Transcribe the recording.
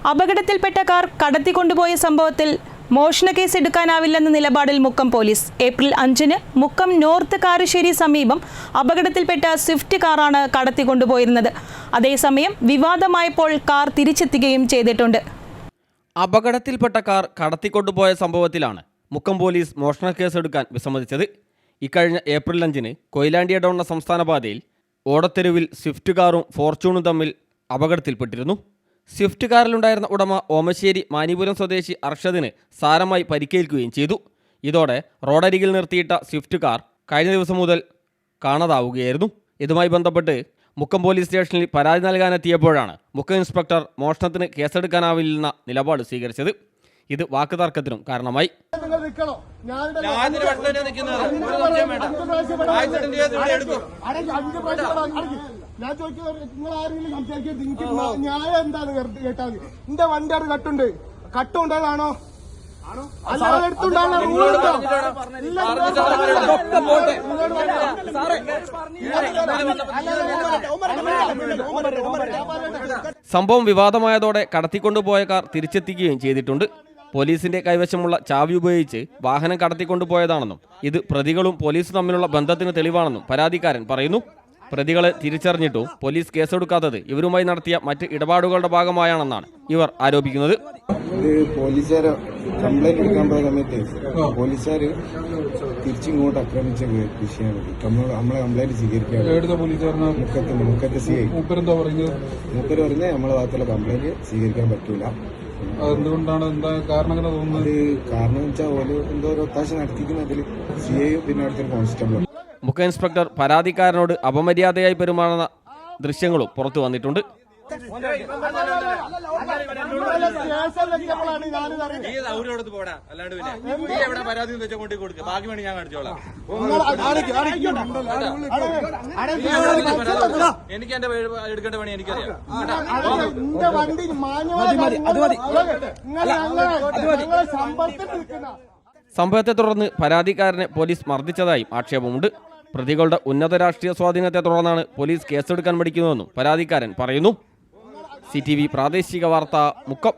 അപകടത്തിൽപ്പെട്ട കാർ കടത്തിക്കൊണ്ടുപോയ സംഭവത്തിൽ മോഷണ കേസ് എടുക്കാനാവില്ലെന്ന നിലപാടിൽ മുക്കം പോലീസ്. ഏപ്രിൽ 5-ന് മുക്കം നോർത്ത് കാരശ്ശേരി സമീപം അപകടത്തിൽപ്പെട്ട സ്വിഫ്റ്റ് കാറാണ് കടത്തിക്കൊണ്ടുപോയിരുന്നത്. അതേസമയം വിവാദമായപ്പോൾ കാർ തിരിച്ചെത്തുകയും ചെയ്തിട്ടുണ്ട്. അപകടത്തിൽപ്പെട്ട കാർ കടത്തിക്കൊണ്ടുപോയ സംഭവത്തിലാണ് മുക്കം പോലീസ് മോഷണ കേസെടുക്കാൻ വിസമ്മതിച്ചത്. ഇക്കഴിഞ്ഞ ഏപ്രിൽ 5-ന് കൊയിലാണ്ടി എടവണ്ണ സംസ്ഥാന പാതയിൽ ഓടത്തെരുവിൽ സ്വിഫ്റ്റ് കാറും ഫോർച്യൂണും തമ്മിൽ അപകടത്തിൽപ്പെട്ടിരുന്നു. സ്വിഫ്റ്റ് കാറിലുണ്ടായിരുന്ന ഉടമ ഓമശ്ശേരി മാനിപുരം സ്വദേശി അർഷദിന് സാരമായി പരിക്കേൽക്കുകയും ചെയ്തു. ഇതോടെ റോഡരികിൽ നിർത്തിയിട്ട സ്വിഫ്റ്റ് കാർ കഴിഞ്ഞ ദിവസം മുതൽ കാണാതാവുകയായിരുന്നു. ഇതുമായി ബന്ധപ്പെട്ട് മുക്കം പോലീസ് സ്റ്റേഷനിൽ പരാതി നൽകാനെത്തിയപ്പോഴാണ് മുക്കം ഇൻസ്പെക്ടർ മോഷണത്തിന് കേസെടുക്കാനാവില്ലെന്ന നിലപാട് സ്വീകരിച്ചത്. ഇത് വാക്കുതർക്കത്തിനും കാരണമായി. ഞാൻ ചോദിക്കുന്നത് നിങ്ങൾ ആരെങ്കിലും സംസാരിക്കുന്നത് ന്യായം എന്താണ് കേട്ടാൽ എന്റെ വണ്ടി അത് കട്ടുണ്ടായതാണോ അല്ലാതെ എടുത്തുണ്ടാകുന്ന റൂളുണ്ടോ? സംഭവം വിവാദമായതോടെ കടത്തിക്കൊണ്ടുപോയ കാർ തിരിച്ചെത്തിക്കുകയും ചെയ്തിട്ടുണ്ട്. പോലീസിന്റെ കൈവശമുള്ള ചാവി ഉപയോഗിച്ച് വാഹനം കടത്തിക്കൊണ്ടുപോയതാണെന്നും ഇത് പ്രതികളും പോലീസും തമ്മിലുള്ള ബന്ധത്തിന് തെളിവാണെന്നും പരാതിക്കാരൻ പറയുന്നു. പ്രതികളെ തിരിച്ചറിഞ്ഞിട്ടും പോലീസ് കേസെടുക്കാത്തത് ഇവരുമായി നടത്തിയ മറ്റ് ഇടപാടുകളുടെ ഭാഗമായാണെന്നാണ് ഇവർ ആരോപിക്കുന്നത്. പോലീസുകാരെ കംപ്ലൈന്റ് എടുക്കാൻ പോയ സമയത്ത് പോലീസുകാര് തിരിച്ചിങ്ങോട്ട് ആക്രമിച്ച വിഷയമാണ്. നമ്മളെ കംപ്ലൈന്റ് സ്വീകരിക്കാൻ മുക്കത്ത് സി ഐ മൂപ്പര് പറഞ്ഞ് നമ്മളെ ഭാഗത്തുള്ള കംപ്ലൈന്റ് സ്വീകരിക്കാൻ പറ്റൂല. എന്തുകൊണ്ടാണ് കാരണം തോന്നുന്നത്? കാരണം വെച്ചാൽ ഓല് എന്തോ ഒരു ഒത്താശ നടത്തിക്കുന്നതിൽ സി ഐയും പിന്നെ അടുത്തൊരു കോൺസ്റ്റബിളും. മുഖ്യ ഇൻസ്പെക്ടർ പരാതിക്കാരനോട് അപമര്യാദയായി പെരുമാറുന്ന ദൃശ്യങ്ങളും പുറത്തു വന്നിട്ടുണ്ട്. എനിക്ക് എന്റെ എടുക്കേണ്ട പണി എനിക്കറിയാം. സംഭവത്തെ തുടർന്ന് പരാതിക്കാരനെ പോലീസ് മർദ്ദിച്ചതായും ആക്ഷേപമുണ്ട്. പ്രതികളുടെ ഉന്നത രാഷ്ട്രീയ സ്വാധീനത്തെ തുടർന്നാണ് പോലീസ് കേസെടുക്കാൻ മടിക്കുന്നതെന്നും പരാതിക്കാരൻ പറയുന്നു. CTV പ്രാദേശിക വാർത്ത മുക്കം.